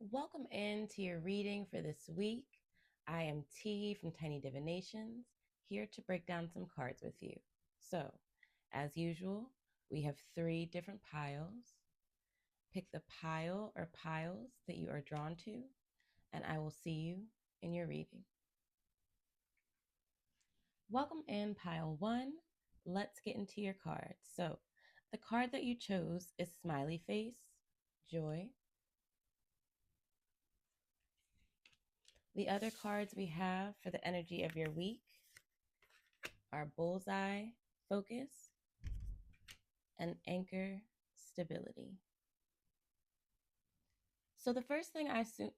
Welcome into your reading for this week. I am T from Tiny Divinations, here to break down some cards with you. So, as usual, we have three different piles. Pick the pile or piles that you are drawn to, and I will see you in your reading. Welcome in pile one. Let's get into your cards. So, the card that you chose is Smiley Face, Joy. The other cards we have for the energy of your week are Bullseye, Focus, and Anchor, Stability. So the first thing I assume.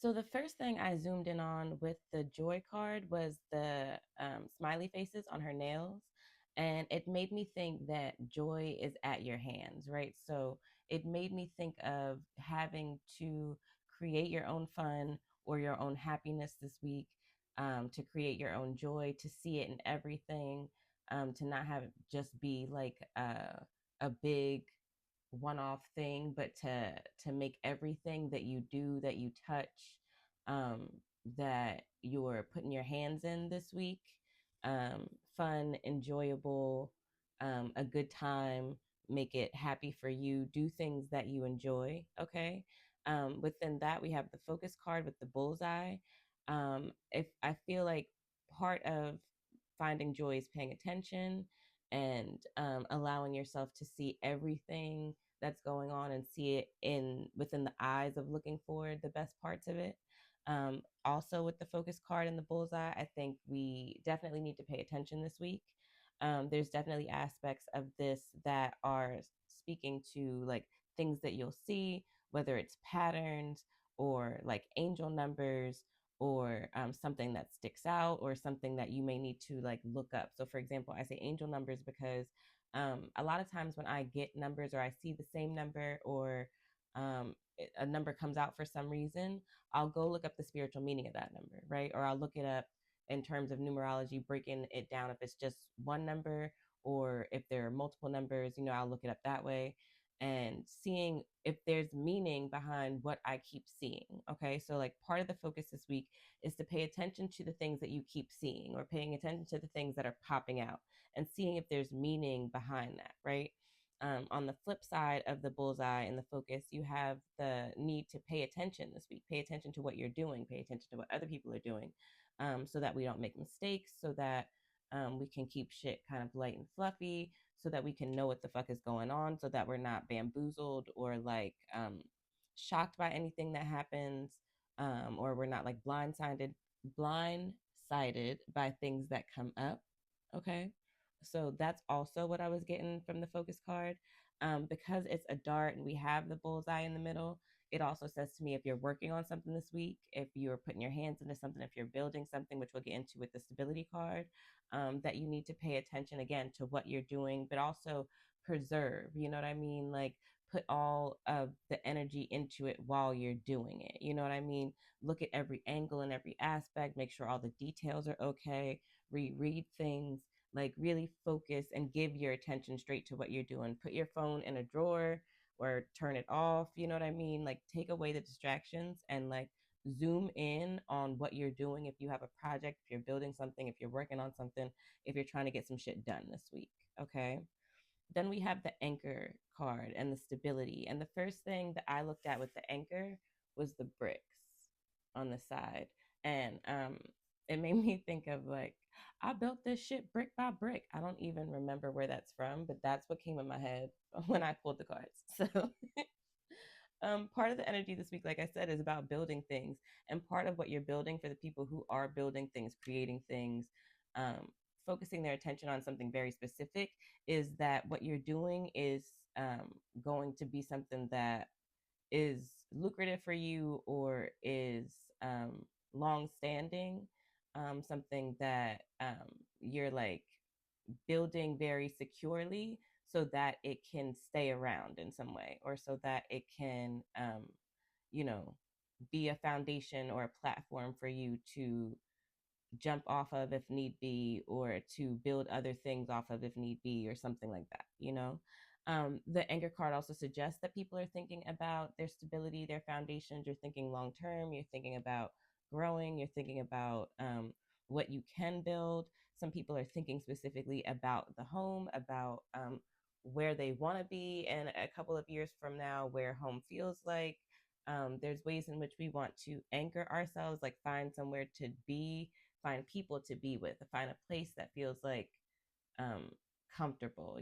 So the first thing I zoomed in on with the joy card was the smiley faces on her nails. And it made me think that joy is at your hands, right? So it made me think of having to create your own fun or your own happiness this week, to create your own joy, to see it in everything, to not have it just be like a big one-off thing, but to make everything that you do, that you touch, um, that you're putting your hands in this week, um, fun, enjoyable, a good time, make it happy for you, do things that you enjoy. Okay. Within that, we have the focus card with the bullseye. If I feel like part of finding joy is paying attention and allowing yourself to see everything that's going on and see it in within the eyes of looking for the best parts of it. Also, with the focus card and the bullseye, I think we definitely need to pay attention this week. There's definitely aspects of this that are speaking to like things that you'll see, whether it's patterns or like angel numbers, or something that sticks out, or something that you may need to like look up. So, for example, I say angel numbers because a lot of times when I get numbers or I see the same number, or a number comes out for some reason, I'll go look up the spiritual meaning of that number, right? Or I'll look it up in terms of numerology, breaking it down if it's just one number or if there are multiple numbers, I'll look it up that way and seeing if there's meaning behind what I keep seeing. Okay. So, like, part of the focus this week is to pay attention to the things that you keep seeing, or paying attention to the things that are popping out and seeing if there's meaning behind that, right? On the flip side of the bullseye and the focus, you have the need to pay attention this week. Pay attention to what you're doing, pay attention to what other people are doing, so that we don't make mistakes, so that we can keep shit kind of light and fluffy, so that we can know what the fuck is going on, so that we're not bamboozled or like shocked by anything that happens, or we're not like blindsided by things that come up. Okay. So that's also what I was getting from the focus card. Because it's a dart and we have the bullseye in the middle, it also says to me, if you're working on something this week, if you're putting your hands into something, if you're building something, which we'll get into with the stability card, that you need to pay attention again to what you're doing, but also preserve, you know what I mean? Like, put all of the energy into it while you're doing it. You know what I mean? Look at every angle and every aspect, make sure all the details are okay, reread things, like really focus and give your attention straight to what you're doing. Put your phone in a drawer or turn it off. You know what I mean? Like, take away the distractions and like zoom in on what you're doing. If you have a project, if you're building something, if you're working on something, if you're trying to get some shit done this week. Okay. Then we have the anchor card and the stability. And the first thing that I looked at with the anchor was the bricks on the side. And it made me think of like, I built this shit brick by brick. I don't even remember where that's from, but that's what came in my head when I pulled the cards. So part of the energy this week, like I said, is about building things. And part of what you're building, for the people who are building things, creating things, um, focusing their attention on something very specific, is that what you're doing is going to be something that is lucrative for you, or is long standing, something that you're like building very securely, so that it can stay around in some way, or so that it can, you know, be a foundation or a platform for you to jump off of if need be, or to build other things off of if need be, or something like that, you know? The anchor card also suggests that people are thinking about their stability, their foundations. You're thinking long term. You're thinking about growing. You're thinking about what you can build. Some people are thinking specifically about the home, about where they want to be in a couple of years from now, where home feels like. There's ways in which we want to anchor ourselves, like find somewhere to be, find people to be with, find a place that feels like um, comfortable,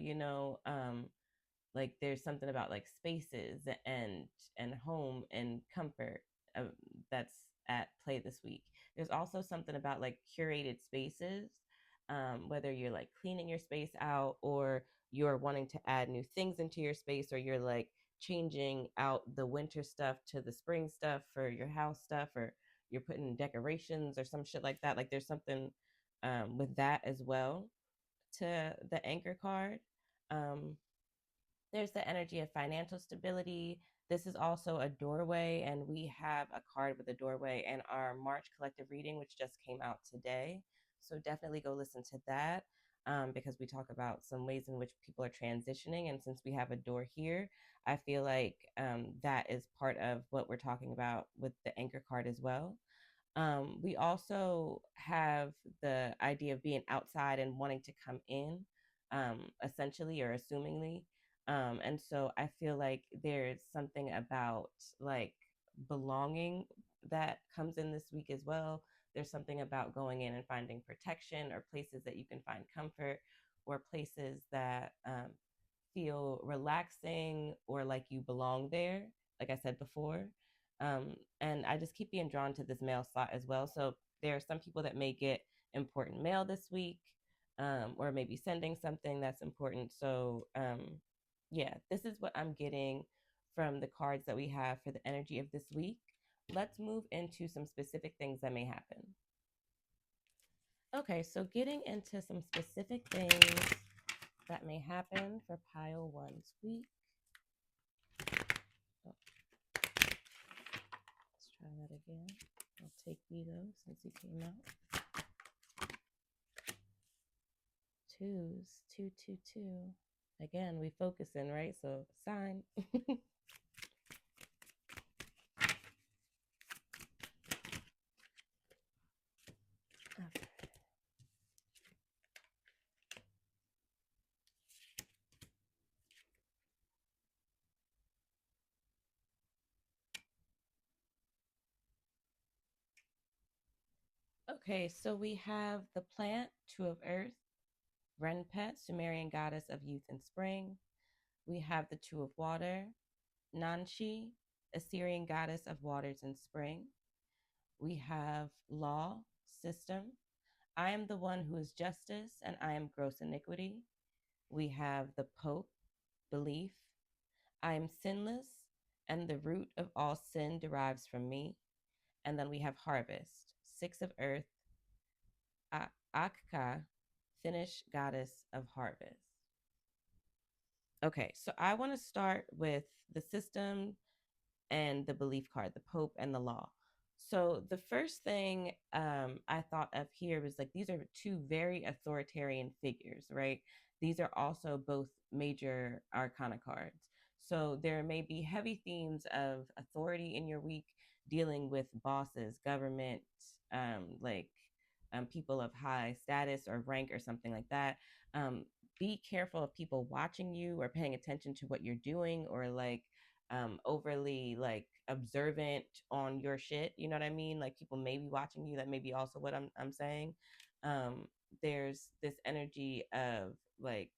like there's something about like spaces and home and comfort uh, that's at play this week. There's also something about like curated spaces, whether you're like cleaning your space out or you're wanting to add new things into your space, or you're like changing out the winter stuff to the spring stuff for your house stuff, or you're putting decorations or some shit like that. Like there's something with that as well to the anchor card. um, there's the energy of financial stability. This is also a doorway, and we have a card with a doorway in our March collective reading, which just came out today. So definitely go listen to that, because we talk about some ways in which people are transitioning. And since we have a door here, I feel like that is part of what we're talking about with the anchor card as well. We also have the idea of being outside and wanting to come in, essentially or assumingly. And so I feel like there's something about like belonging that comes in this week as well. There's something about going in and finding protection, or places that you can find comfort, or places that feel relaxing or like you belong there, like I said before. And I just keep being drawn to this mail slot as well. So there are some people that may get important mail this week, or maybe sending something that's important. So, yeah, this is what I'm getting from the cards that we have for the energy of this week. Let's move into some specific things that may happen. Okay, so getting into some specific things that may happen for pile one's week. Oh, let's try that again. I'll take Vito since he came out. Twos, two, two, two. Again, we focusing, right? So sign. Okay. Okay, so we have the plant, two of earth, Renpet, Sumerian goddess of youth and spring. We have the two of water, Nanshi, Assyrian goddess of waters and spring. We have law, system. I am the one who is justice, and I am gross iniquity. We have the Pope, belief. I am sinless, and the root of all sin derives from me. And then we have harvest, six of earth, Akka, Finnish goddess of harvest. Okay, so I want to start with the system and the belief card, the Pope and the law. So the first thing I thought of here was like these are two very authoritarian figures, right? These are also both major arcana cards. So there may be heavy themes of authority in your week, dealing with bosses, government, like people of high status or rank or something like that. Be careful of people watching you or paying attention to what you're doing, or like overly like observant on your shit. You know what I mean? Like people may be watching you. That may be also what I'm saying. Um, there's this energy of like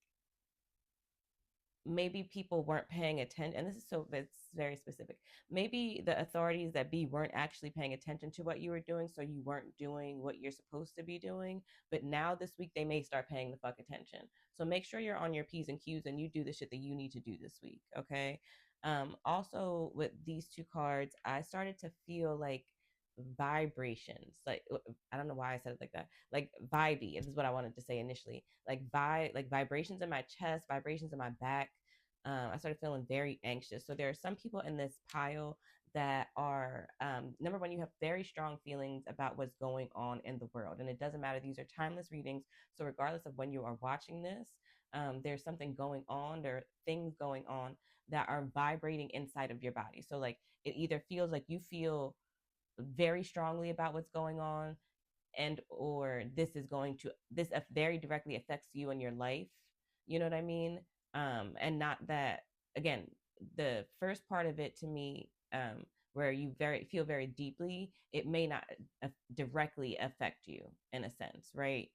maybe people weren't paying attention, and this is so it's very specific. Maybe the authorities that be weren't actually paying attention to what you were doing, so you weren't doing what you're supposed to be doing. But now this week they may start paying the fuck attention. So make sure you're on your P's and Q's and you do the shit that you need to do this week. Okay. Also with these two cards, I started to feel like vibrations, like I don't know why I said it like that, like vibey. This is what I wanted to say initially, like vibrations in my chest, vibrations in my back. I started feeling very anxious. So there are some people in this pile that are number one, you have very strong feelings about what's going on in the world, and it doesn't matter, these are timeless readings, so regardless of when you are watching this, there's something going on, there are things going on that are vibrating inside of your body. So like it either feels like you feel very strongly about what's going on, and or this very directly affects you and your life, you know what I mean? And not that, again, the first part of it to me, where you very feel very deeply, it may not directly affect you in a sense, right?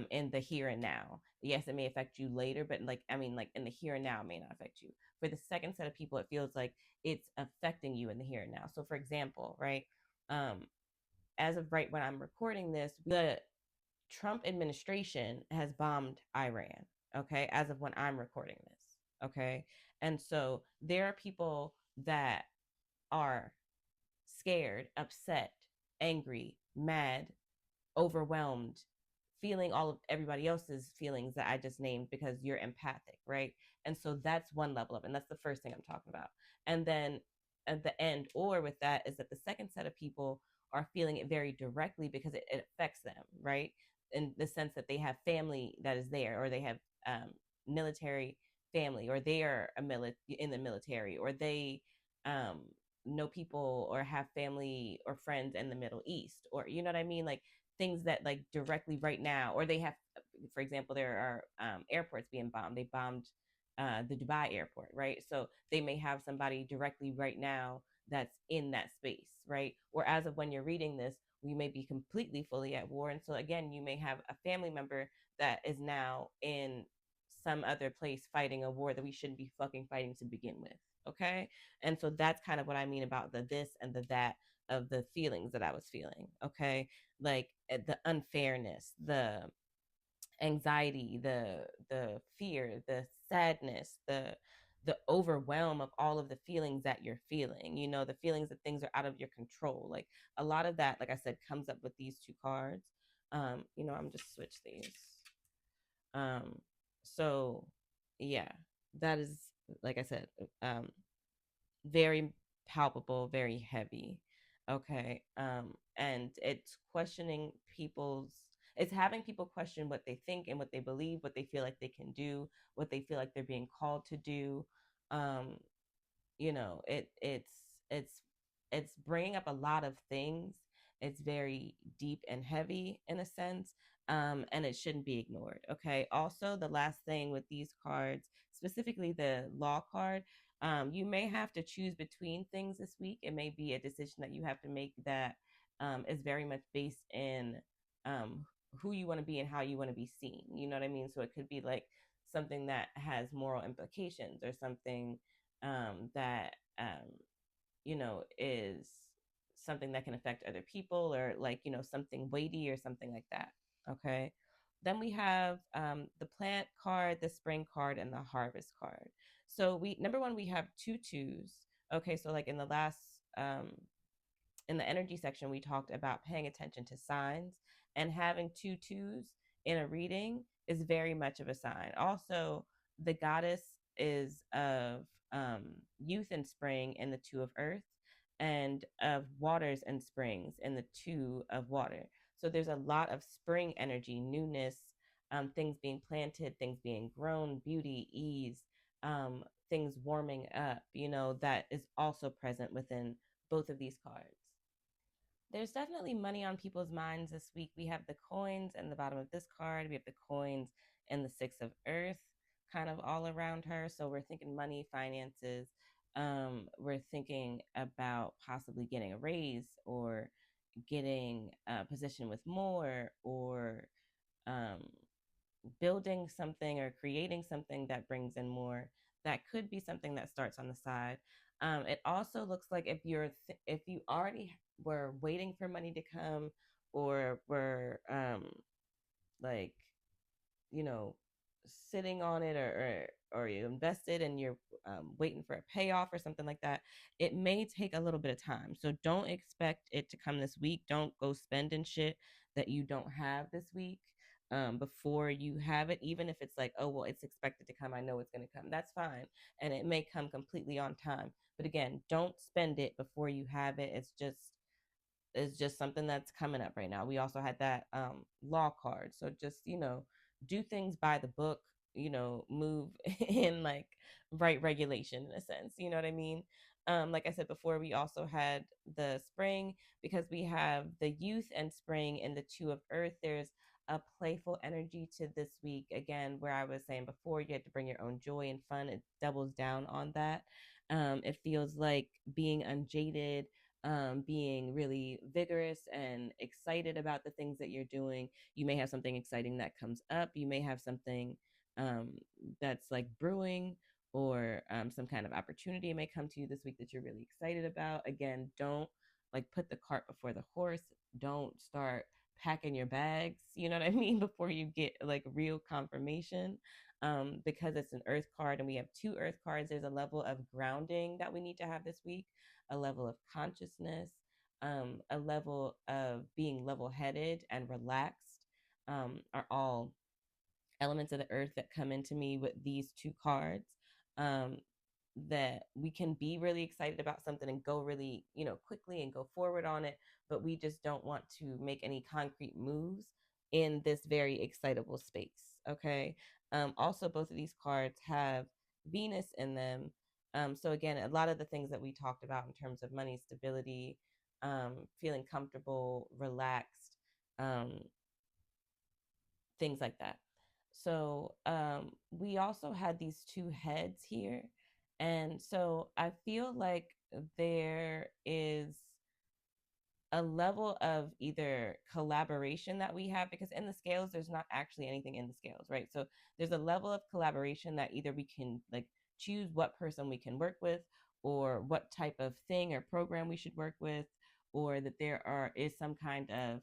In the here and now, yes, it may affect you later, but like, I mean, like in the here and now, it may not affect you. For the second set of people, it feels like it's affecting you in the here and now. So for example, right, um as of right when I'm recording this, the Trump administration has bombed Iran, okay, as of when I'm recording this, okay? And so there are people that are scared, upset, angry, mad, overwhelmed, feeling all of everybody else's feelings that I just named because you're empathic, right? And so that's one level of it. And that's the first thing I'm talking about. And then at the end, or with that, is that the second set of people are feeling it very directly because it affects them, right? In the sense that they have family that is there, or they have military family, or they are in the military, or they um, know people or have family or friends in the Middle East, or you know what I mean? Like things that like directly right now, or they have, for example, there are airports being bombed. They bombed the Dubai airport, right? So they may have somebody directly right now that's in that space, right? Or as of when you're reading this, we may be completely fully at war. And so again, you may have a family member that is now in some other place fighting a war that we shouldn't be fucking fighting to begin with. Okay. And so that's kind of what I mean about the this and the that of the feelings that I was feeling. Okay. Like the unfairness, the anxiety, the fear, the sadness, the overwhelm of all of the feelings that you're feeling, you know, the feelings that things are out of your control. Like a lot of that, like I said, comes up with these two cards. You know, I'm just switch these. um so yeah, that is, like I said, um very palpable, very heavy. Okay. And it's questioning people's, it's having people question what they think and what they believe, what they feel like they can do, what they feel like they're being called to do. Um, you know, it's bringing up a lot of things. It's very deep and heavy in a sense, and it shouldn't be ignored. Okay, also the last thing with these cards, specifically the law card, you may have to choose between things this week. It may be a decision that you have to make that is very much based in um, who you want to be and how you want to be seen, you know what I mean? So it could be like something that has moral implications, or something that you know, is something that can affect other people, or like, you know, something weighty or something like that. Okay. Then we have the plant card, the spring card, and the harvest card. So we, number one, we have two twos. Okay, so like in the last in the energy section, we talked about paying attention to signs, and having two twos in a reading is very much of a sign. Also, the goddess is of youth and spring in the two of earth, and of waters and springs in the two of water. So there's a lot of spring energy, newness, things being planted, things being grown, beauty, ease, things warming up, you know, that is also present within both of these cards. There's definitely money on people's minds this week. We have the coins in the bottom of this card. We have the coins and the six of earth kind of all around her. So we're thinking money, finances. We're thinking about possibly getting a raise, or getting a position with more, or um, building something or creating something that brings in more. That could be something that starts on the side. It also looks like if if you already were waiting for money to come, or were like, you know, sitting on it, or you invested and you're waiting for a payoff or something like that, it may take a little bit of time. So don't expect it to come this week. Don't go spending shit that you don't have this week. before you have it, even if it's like, oh, well, it's expected to come. I know it's going to come. That's fine. And it may come completely on time. But again, don't spend it before you have it. It's just something that's coming up right now. We also had that law card. So just, do things by the book, move in like right regulation in a sense. You know what I mean? Like I said before, we also had the spring because we have the youth and spring and the two of earth. There's a playful energy to this week. Again, where I was saying before, you had to bring your own joy and fun. It doubles down on that. It feels like being unjaded, being really vigorous and excited about the things that you're doing. You may have something exciting that comes up. You may have something um, that's like brewing, or some kind of opportunity may come to you this week that you're really excited about. Again, don't like put the cart before the horse. Don't start packing your bags, you know what I mean, before you get like real confirmation. Because it's an earth card and we have two earth cards, there's a level of grounding that we need to have this week, a level of consciousness, a level of being level headed and relaxed, are all elements of the earth that come into me with these two cards. Um, that we can be really excited about something and go really, quickly and go forward on it, but we just don't want to make any concrete moves in this very excitable space. Okay. Also, both of these cards have Venus in them. So again, a lot of the things that we talked about in terms of money stability, feeling comfortable, relaxed, um, things like that. So we also had these two heads here. And so I feel like there is a level of either collaboration that we have, because in the scales, there's not actually anything in the scales, right? So there's a level of collaboration that either we can like choose what person we can work with, or what type of thing or program we should work with, or that is some kind of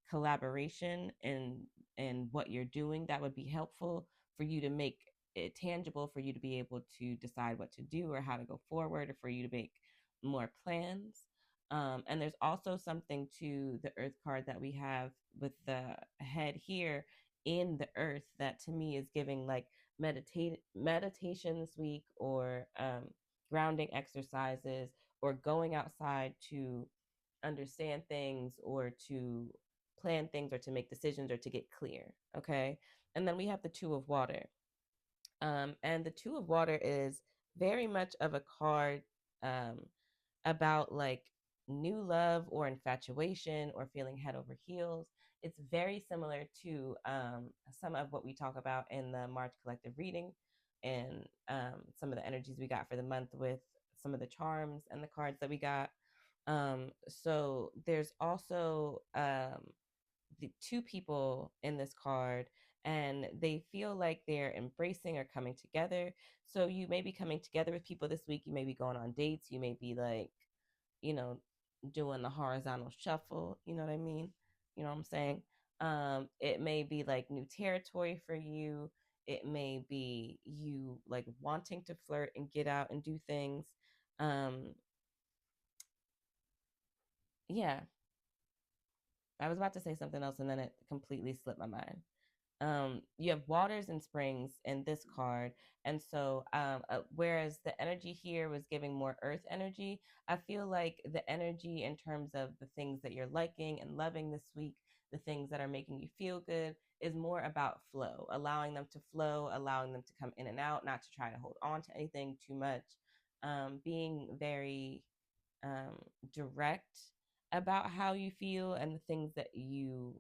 collaboration in what you're doing that would be helpful for you to make it tangible, for you to be able to decide what to do or how to go forward, or for you to make more plans. And there's also something to the earth card that we have with the head here in the earth that to me is giving like meditation this week, or grounding exercises, or going outside to understand things, or to plan things, or to make decisions, or to get clear. Okay. And then we have the two of water. And the two of water is very much of a card um, about like new love or infatuation or feeling head over heels. It's very similar to some of what we talk about in the March collective reading, and some of the energies we got for the month with some of the charms and the cards that we got. So there's also the two people in this card, and they feel like they're embracing or coming together. So you may be coming together with people this week. You may be going on dates. You may be like, you know, doing the horizontal shuffle. You know what I mean? You know what I'm saying? It may be like new territory for you. It may be you like wanting to flirt and get out and do things. Um, yeah, I was about to say something else and then it completely slipped my mind. You have waters and springs in this card. And so, whereas the energy here was giving more earth energy, I feel like the energy in terms of the things that you're liking and loving this week, the things that are making you feel good, is more about flow, allowing them to flow, allowing them to come in and out, not to try to hold on to anything too much, being very um, direct about how you feel and the things that you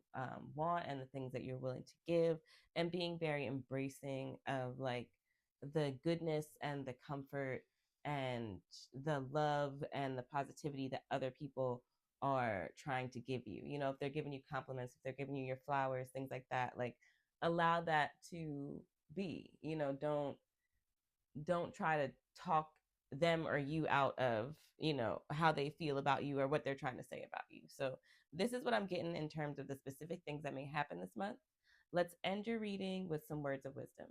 want and the things that you're willing to give, and being very embracing of like the goodness and the comfort and the love and the positivity that other people are trying to give you. You know, if they're giving you compliments, if they're giving you your flowers, things like that, like allow that to be. You know, don't try to talk them or you out of, how they feel about you or what they're trying to say about you. So this is what I'm getting in terms of the specific things that may happen this month. Let's end your reading with some words of wisdom.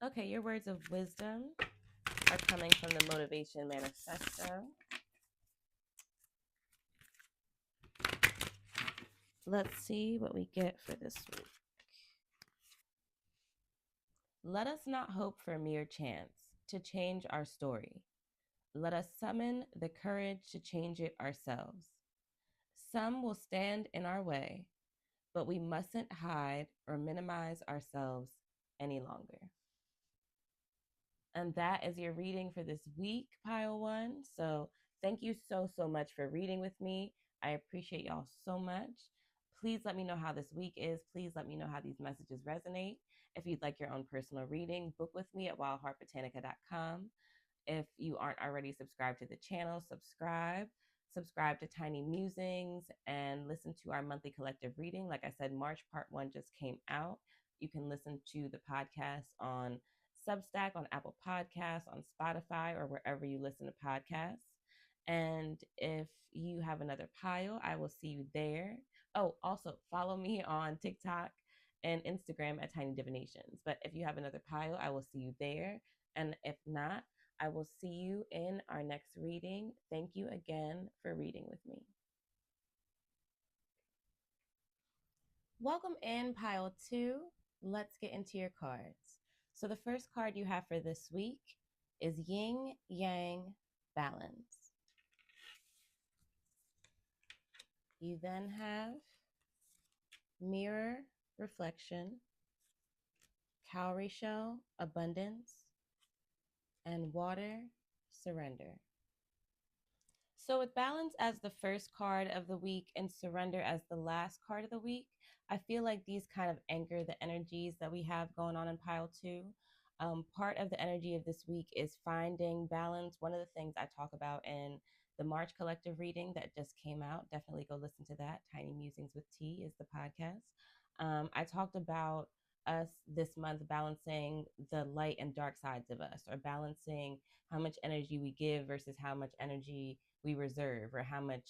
Okay, your words of wisdom are coming from the Motivation Manifesto. Let's see what we get for this week. Let us not hope for mere chance to change our story. Let us summon the courage to change it ourselves. Some will stand in our way, but we mustn't hide or minimize ourselves any longer. And that is your reading for this week, Pile One. So thank you so much for reading with me. I appreciate y'all so much. Please let me know how this week is. Please let me know how these messages resonate. If you'd like your own personal reading, book with me at wildheartbotanica.com. If you aren't already subscribed to the channel, subscribe. Subscribe to Tiny Musings and listen to our monthly collective reading. Like I said, March Part 1 just came out. You can listen to the podcast on Substack, on Apple Podcasts, on Spotify, or wherever you listen to podcasts. And if you have another pile, I will see you there. Oh, also follow me on TikTok and Instagram at Tiny Divinations. But if you have another pile, I will see you there. And if not, I will see you in our next reading. Thank you again for reading with me. Welcome in pile 2. Let's get into your cards. So the first card you have for this week is Yin Yang Balance. You then have Mirror Reflection, Cowrie Shell Abundance, and Water Surrender. So with balance as the first card of the week and surrender as the last card of the week, I feel like these kind of anchor the energies that we have going on in pile 2. Part of the energy of this week is finding balance. One of the things I talk about in the March collective reading that just came out, definitely go listen to that. Tiny Musings with T is the podcast. I talked about us this month balancing the light and dark sides of us, or balancing how much energy we give versus how much energy we reserve, or how much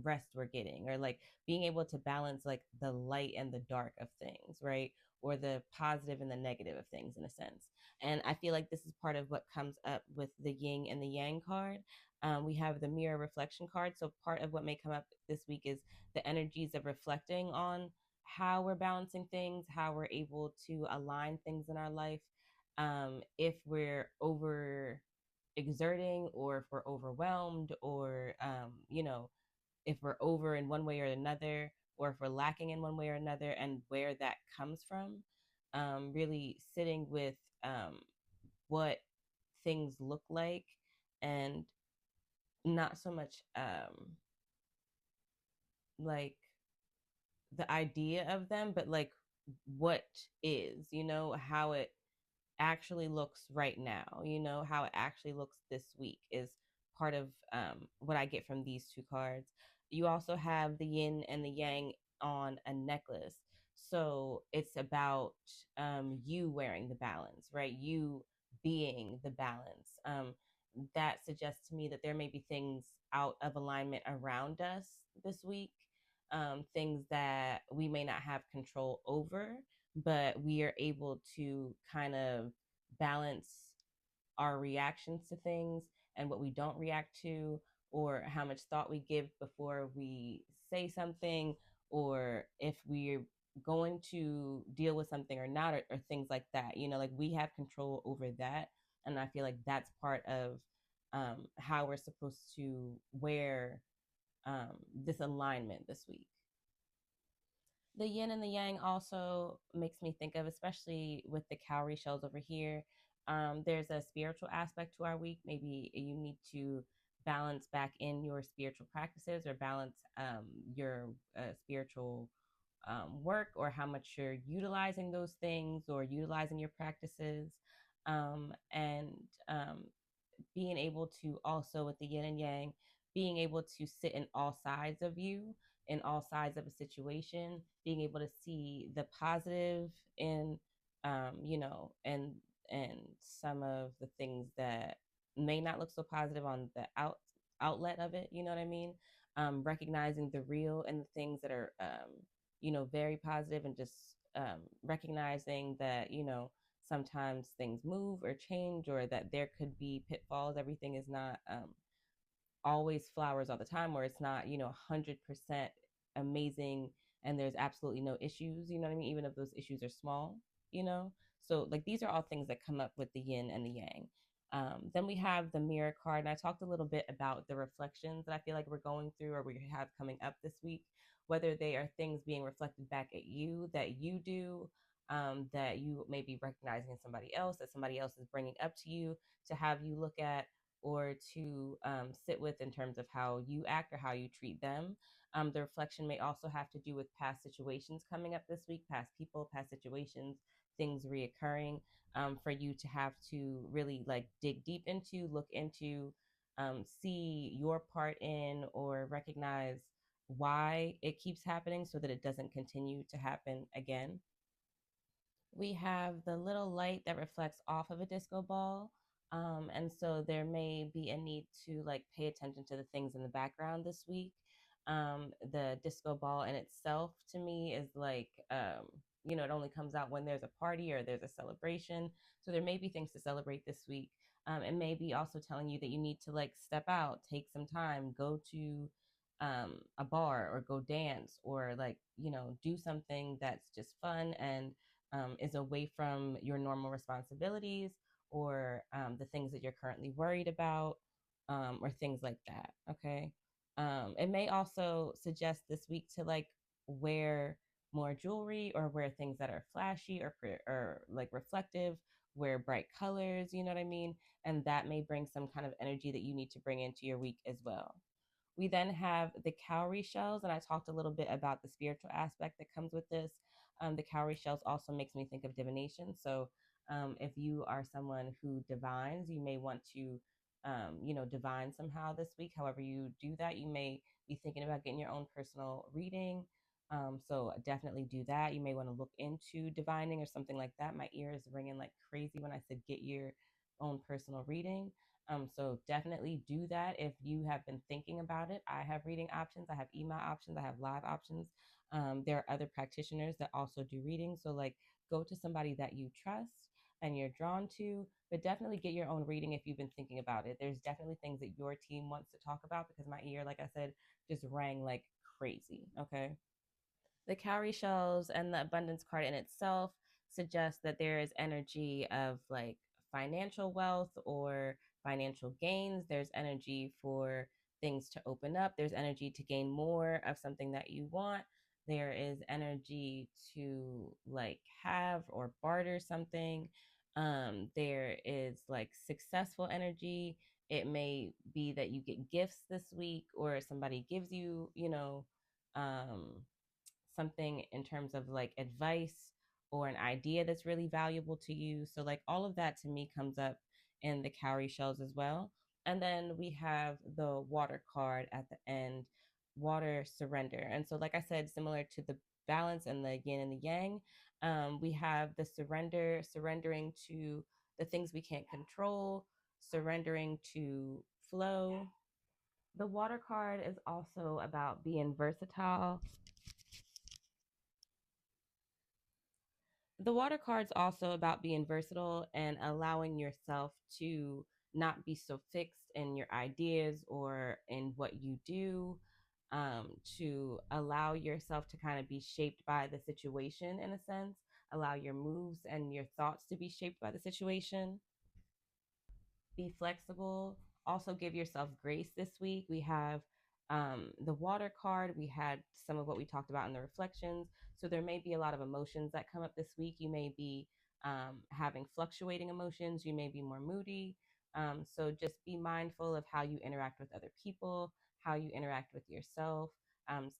rest we're getting, or like being able to balance like the light and the dark of things, right? Or the positive and the negative of things in a sense. And I feel like this is part of what comes up with the yin and the yang card. We have the mirror reflection card. So part of what may come up this week is the energies of reflecting on how we're balancing things, how we're able to align things in our life. If we're over exerting, or if we're overwhelmed, or if we're over in one way or another, or if we're lacking in one way or another, and where that comes from. Really sitting with what things look like, and not so much like the idea of them, but like what is, how it actually looks right now, how it actually looks this week is part of what I get from these two cards. You also have the yin and the yang on a necklace. So it's about you wearing the balance, right? You being the balance. That suggests to me that there may be things out of alignment around us this week, things that we may not have control over, but we are able to kind of balance our reactions to things and what we don't react to, or how much thought we give before we say something, or if we're going to deal with something or not, or things like that. Like we have control over that. And I feel like that's part of how we're supposed to wear this alignment this week. The yin and the yang also makes me think of, especially with the cowrie shells over here, there's a spiritual aspect to our week. Maybe you need to balance back in your spiritual practices, or balance your spiritual work, or how much you're utilizing those things or utilizing your practices. And being able to also, with the yin and yang, being able to sit in all sides of you, in all sides of a situation, being able to see the positive in and some of the things that may not look so positive on the outlet of it, you know what I mean? Recognizing the real and the things that are very positive, and just recognizing that sometimes things move or change, or that there could be pitfalls. Everything is not always flowers all the time, or it's not 100% amazing and there's absolutely no issues, you know what I mean? Even if those issues are small, you know? So, like, these are all things that come up with the yin and the yang. Then we have the mirror card, and I talked a little bit about the reflections that I feel like we're going through or we have coming up this week, whether they are things being reflected back at you that you do, that you may be recognizing in somebody else, that somebody else is bringing up to you to have you look at or to sit with in terms of how you act or how you treat them. The reflection may also have to do with past situations coming up this week, past people, past situations, things reoccurring, for you to have to really like dig deep into, look into, see your part in, or recognize why it keeps happening so that it doesn't continue to happen again. We have the little light that reflects off of a disco ball. And so there may be a need to like pay attention to the things in the background this week. The disco ball in itself to me is like, it only comes out when there's a party or there's a celebration. So there may be things to celebrate this week. It may be also telling you that you need to like step out, take some time, go to a bar or go dance or like, do something that's just fun and is away from your normal responsibilities or the things that you're currently worried about, or things like that. Okay. It may also suggest this week to like wear more jewelry or wear things that are flashy or like reflective, wear bright colors, you know what I mean? And that may bring some kind of energy that you need to bring into your week as well. We then have the cowrie shells, and I talked a little bit about the spiritual aspect that comes with this. The cowrie shells also makes me think of divination. So, if you are someone who divines, you may want to, divine somehow this week. However, you do that, you may be thinking about getting your own personal reading. So definitely do that. You may want to look into divining or something like that. My ear is ringing like crazy when I said get your own personal reading. So definitely do that if you have been thinking about it. I have reading options, I have email options, I have live options. There are other practitioners that also do readings. So like go to somebody that you trust and you're drawn to, but definitely get your own reading if you've been thinking about it. There's definitely things that your team wants to talk about because my ear, like I said, just rang like crazy. Okay. The cowrie shells and the abundance card in itself suggests that there is energy of like financial wealth or financial gains. There's energy for things to open up. There's energy to gain more of something that you want. There is energy to like have or barter something. There is like successful energy. It may be that you get gifts this week or somebody gives you, um, something in terms of like advice or an idea that's really valuable to you. So, like, all of that to me comes up in the cowrie shells as well. And then we have the water card at the end, water surrender. And so, like I said, similar to the balance and the yin and the yang, we have the surrendering to the things we can't control, surrendering to flow. The water card is also about being versatile. The water card's also about being versatile and allowing yourself to not be so fixed in your ideas or in what you do, to allow yourself to kind of be shaped by the situation in a sense, allow your moves and your thoughts to be shaped by the situation. Be flexible. Also, give yourself grace this week. We have the water card. We had some of what we talked about in the reflections. So, there may be a lot of emotions that come up this week. You may be having fluctuating emotions. You may be more moody. So, just be mindful of how you interact with other people, how you interact with yourself.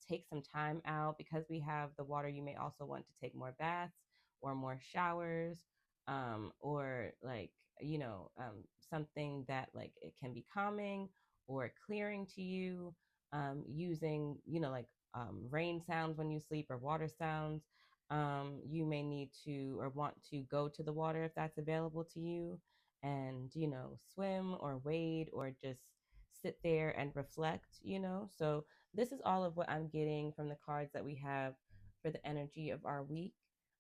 Take some time out because we have the water. You may also want to take more baths or more showers, or like something that like it can be calming or clearing to you, using like rain sounds when you sleep or water sounds. You may need to or want to go to the water if that's available to you, and swim or wade or just sit there and reflect. So this is all of what I'm getting from the cards that we have for the energy of our week.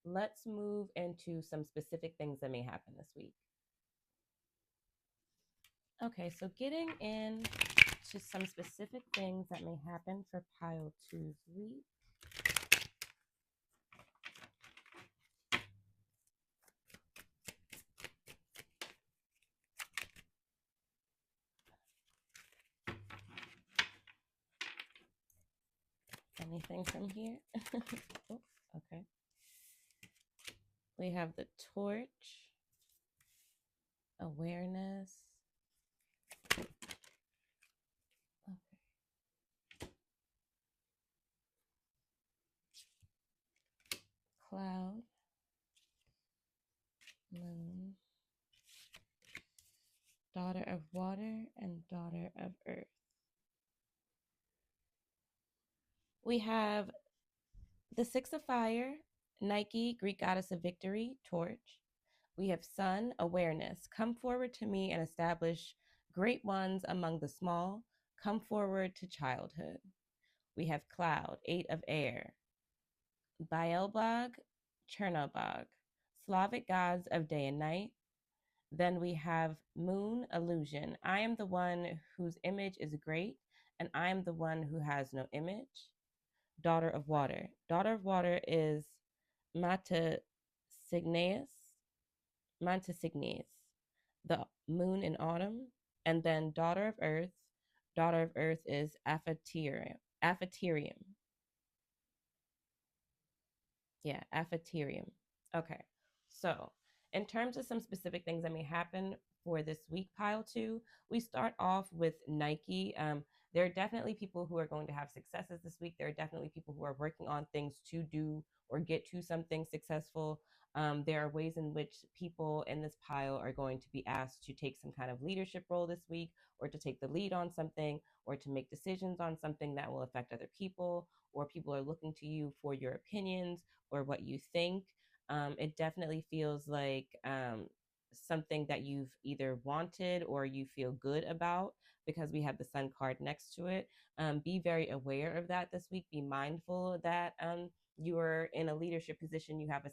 Let's move into some specific things that may happen this week. Okay, so getting into some specific things that may happen for pile two's week. anything from here. Oh, okay. We have the torch, awareness. Okay. Cloud, moon, daughter of water, and daughter of earth. We have the six of fire, Nike, Greek goddess of victory, torch. We have sun, awareness. Come forward to me and establish great ones among the small. Come forward to childhood. We have cloud, eight of air, Bielbog, Chernobog, Slavic gods of day and night. Then we have moon, illusion. I am the one whose image is great, and I am the one who has no image. Daughter of water. Daughter of water is Mata Cygneus, Montesignus, the moon in autumn. And then daughter of earth. Daughter of earth is Aphaterium. Aphaterium. Yeah, aphaterium. Okay. So, in terms of some specific things that may happen for this week, pile two, we start off with Nike. There are definitely people who are going to have successes this week. There are definitely people who are working on things to do or get to something successful. There are ways in which people in this pile are going to be asked to take some kind of leadership role this week, or to take the lead on something, or to make decisions on something that will affect other people, or people are looking to you for your opinions or what you think. It definitely feels like something that you've either wanted or you feel good about, because we have the sun card next to it. Be very aware of that this week. Be mindful that you are in a leadership position. You have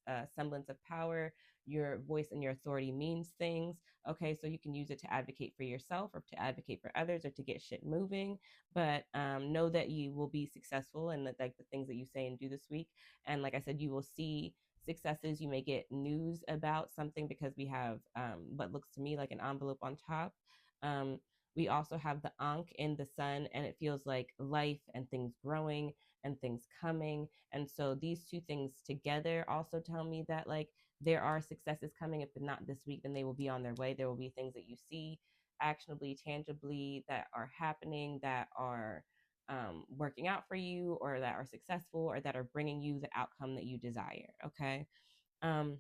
a semblance of power. Your voice and your authority means things. Okay, so you can use it to advocate for yourself or to advocate for others or to get shit moving. But know that you will be successful in like the things that you say and do this week. And like I said, you will see successes. You may get news about something, because we have what looks to me like an envelope on top. Um, we also have the Ankh in the sun, and it feels like life and things growing and things coming. And so these two things together also tell me that like there are successes coming. If not this week, then they will be on their way. There will be things that you see actionably, tangibly, that are happening, that are working out for you, or that are successful, or that are bringing you the outcome that you desire. Okay. Um,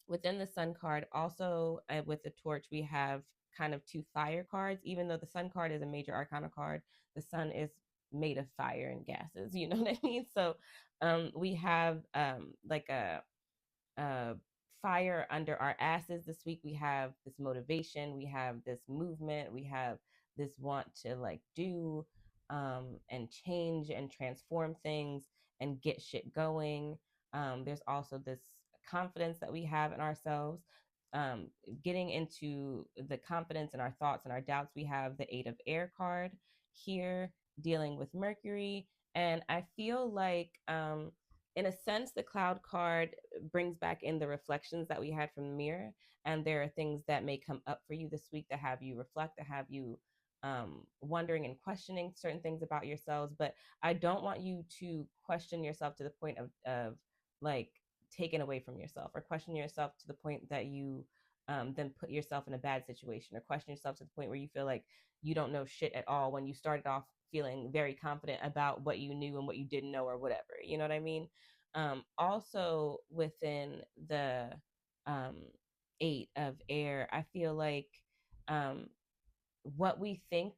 Within the sun card, also with the torch, we have kind of two fire cards. Even though the sun card is a major arcana card, the sun is made of fire and gases. You know what I mean? So we have like a fire under our asses this week. We have this motivation, we have this movement, we have this want to like do and change and transform things and get shit going. There's also this confidence that we have in ourselves. um, Getting into the confidence in our thoughts and our doubts, we have the eight of air card here, dealing with Mercury. And I feel like in a sense, the cloud card brings back in the reflections that we had from the mirror. And there are things that may come up for you this week that have you reflect, that have you wondering and questioning certain things about yourselves. But I don't want you to question yourself to the point of like taken away from yourself, or question yourself to the point that you then put yourself in a bad situation, or question yourself to the point where you feel like you don't know shit at all when you started off feeling very confident about what you knew and what you didn't know, or whatever. You know what I mean? Also, within the um, eight of air, I feel like um, what we think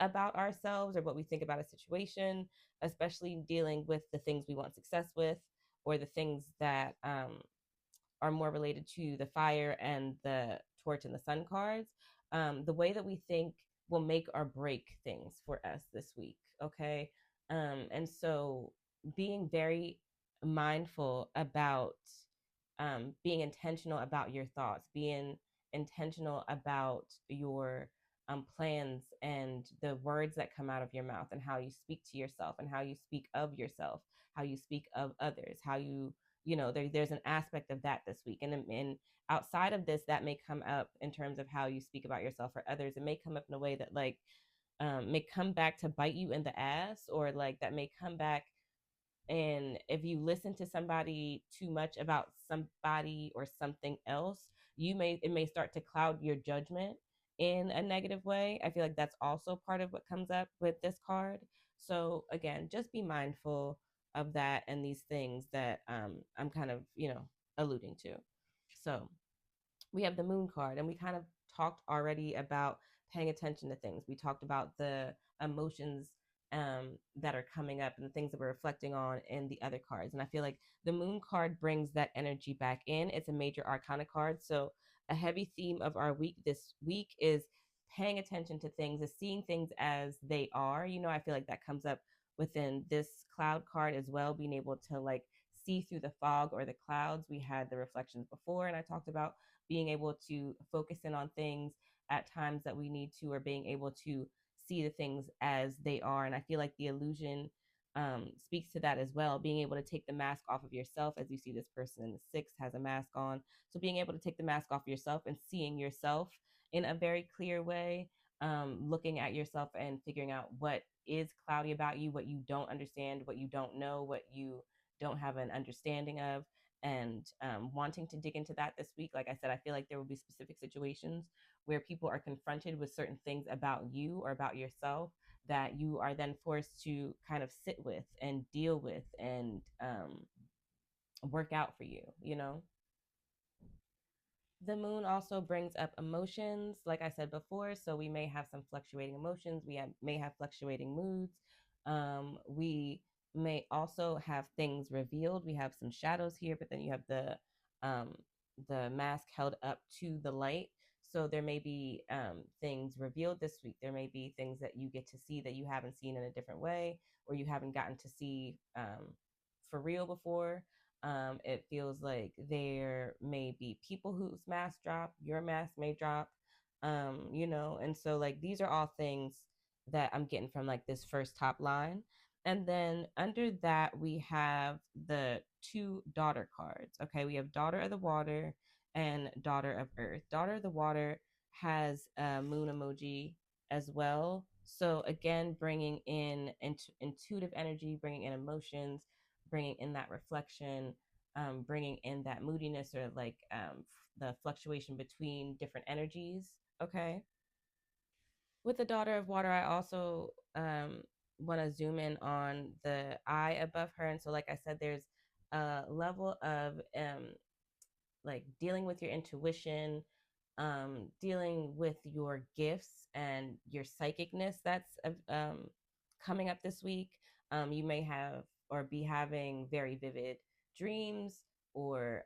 about ourselves, or what we think about a situation, especially dealing with the things we want success with, or the things that are more related to the fire and the torch and the sun cards, the way that we think will make or break things for us this week. Okay. And so being very mindful about being intentional about your thoughts, being intentional about your plans and the words that come out of your mouth, and how you speak to yourself, and how you speak of yourself, how you speak of others, how you know, there's an aspect of that this week. And outside of this, that may come up in terms of how you speak about yourself or others. It may come up in a way that like may come back to bite you in the ass, or like that may come back. And if you listen to somebody too much about somebody or something else, it may start to cloud your judgment in a negative way. I feel like that's also part of what comes up with this card. So again, just be mindful of that and these things that I'm kind of, alluding to. So we have the moon card, and we kind of talked already about paying attention to things. We talked about the emotions that are coming up and the things that we're reflecting on in the other cards. And I feel like the moon card brings that energy back in. It's a major arcana card. So a heavy theme of our week this week is paying attention to things, is seeing things as they are. I feel like that comes up within this cloud card as well, being able to like see through the fog or the clouds. We had the reflections before, and I talked about being able to focus in on things at times that we need to, or being able to see the things as they are. And I feel like the illusion speaks to that as well, being able to take the mask off of yourself. As you see, this person in the sixth has a mask on. So being able to take the mask off yourself and seeing yourself in a very clear way, looking at yourself and figuring out what is cloudy about you, what you don't understand, what you don't know, what you don't have an understanding of, and wanting to dig into that this week. Like I said, I feel like there will be specific situations where people are confronted with certain things about you or about yourself that you are then forced to kind of sit with and deal with and work out for you. The moon also brings up emotions, like I said before. So we may have some fluctuating emotions. May have fluctuating moods. We may also have things revealed. We have some shadows here, but then you have um, the mask held up to the light. So there may be things revealed this week. There may be things that you get to see that you haven't seen in a different way, or you haven't gotten to see for real before. It feels like there may be people whose mask drop, your mask may drop, and so like these are all things that I'm getting from like this first top line. And then under that, we have the two daughter cards. Okay, we have Daughter of the Water and Daughter of Earth. Daughter of the Water has a moon emoji as well. So again, bringing in intuitive energy, bringing in emotions, bringing in that reflection, bringing in that moodiness, or like the fluctuation between different energies. Okay. With the Daughter of Water, I also want to zoom in on the eye above her. And so, like I said, there's a level of like dealing with your intuition, dealing with your gifts and your psychicness that's coming up this week. You may have or be having very vivid dreams, or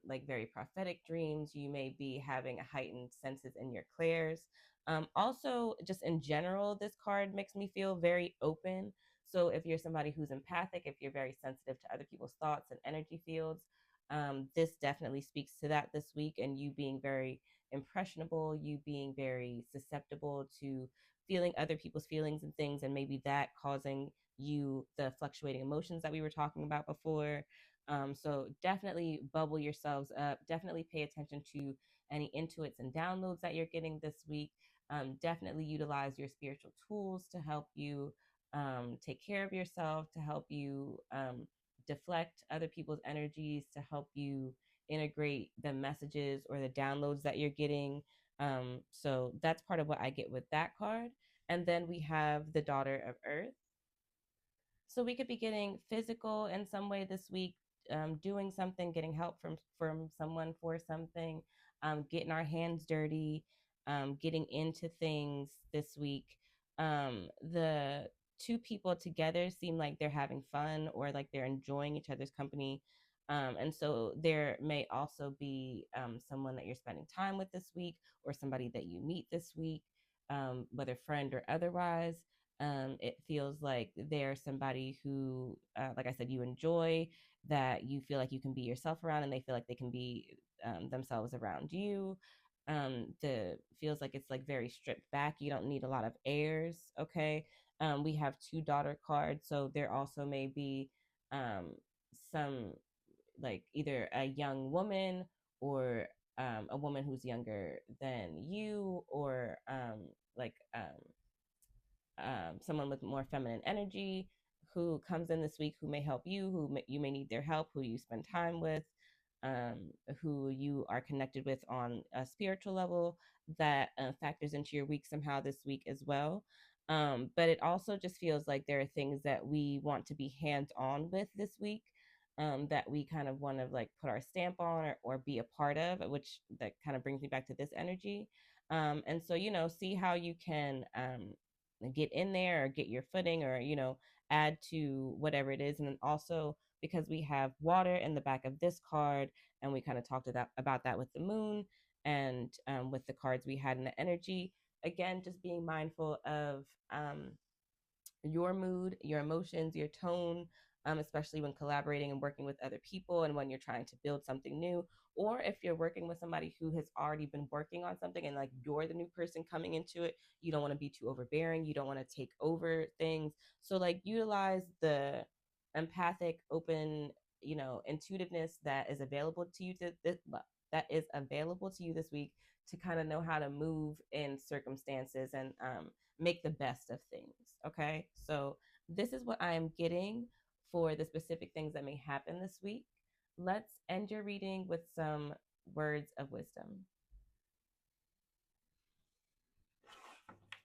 like very prophetic dreams. You may be having a heightened senses in your clairs. Also, just in general, this card makes me feel very open. So if you're somebody who's empathic, if you're very sensitive to other people's thoughts and energy fields, this definitely speaks to that this week, and you being very impressionable, you being very susceptible to feeling other people's feelings and things, and maybe that causing you the fluctuating emotions that we were talking about before. So definitely bubble yourselves up. Definitely pay attention to any intuits and downloads that you're getting this week. Definitely utilize your spiritual tools to help you take care of yourself, to help you deflect other people's energies, to help you integrate the messages or the downloads that you're getting. So that's part of what I get with that card. And then we have the Daughter of Earth. So we could be getting physical in some way this week, doing something, getting help from someone for something, getting our hands dirty, getting into things this week. The two people together seem like they're having fun, or like they're enjoying each other's company. And so there may also be someone that you're spending time with this week, or somebody that you meet this week, whether friend or otherwise. It feels like they're somebody who, like I said, you enjoy, that you feel like you can be yourself around, and they feel like they can be themselves around you. The feels like it's like very stripped back. You don't need a lot of airs. Okay. We have two daughter cards, so there also may be some, like either a young woman, or a woman who's younger than you, or like someone with more feminine energy who comes in this week, who may help you, you may need their help, who you spend time with, um, who you are connected with on a spiritual level, that factors into your week somehow this week as well. But it also just feels like there are things that we want to be hands on with this week, that we kind of want to like put our stamp on, or be a part of, which that kind of brings me back to this energy. And so, see how you can get in there or get your footing, or, add to whatever it is. And then also, because we have water in the back of this card, and we kind of talked about that with the moon, and with the cards we had in the energy, again, just being mindful of your mood, your emotions, your tone, especially when collaborating and working with other people, and when you're trying to build something new, or if you're working with somebody who has already been working on something and like you're the new person coming into it. You don't want to be too overbearing. You don't want to take over things. So like utilize the empathic, open, intuitiveness that is available to you that is available to you this week, to kind of know how to move in circumstances, and make the best of things. Okay. So this is what I am getting for the specific things that may happen this week. Let's end your reading with some words of wisdom.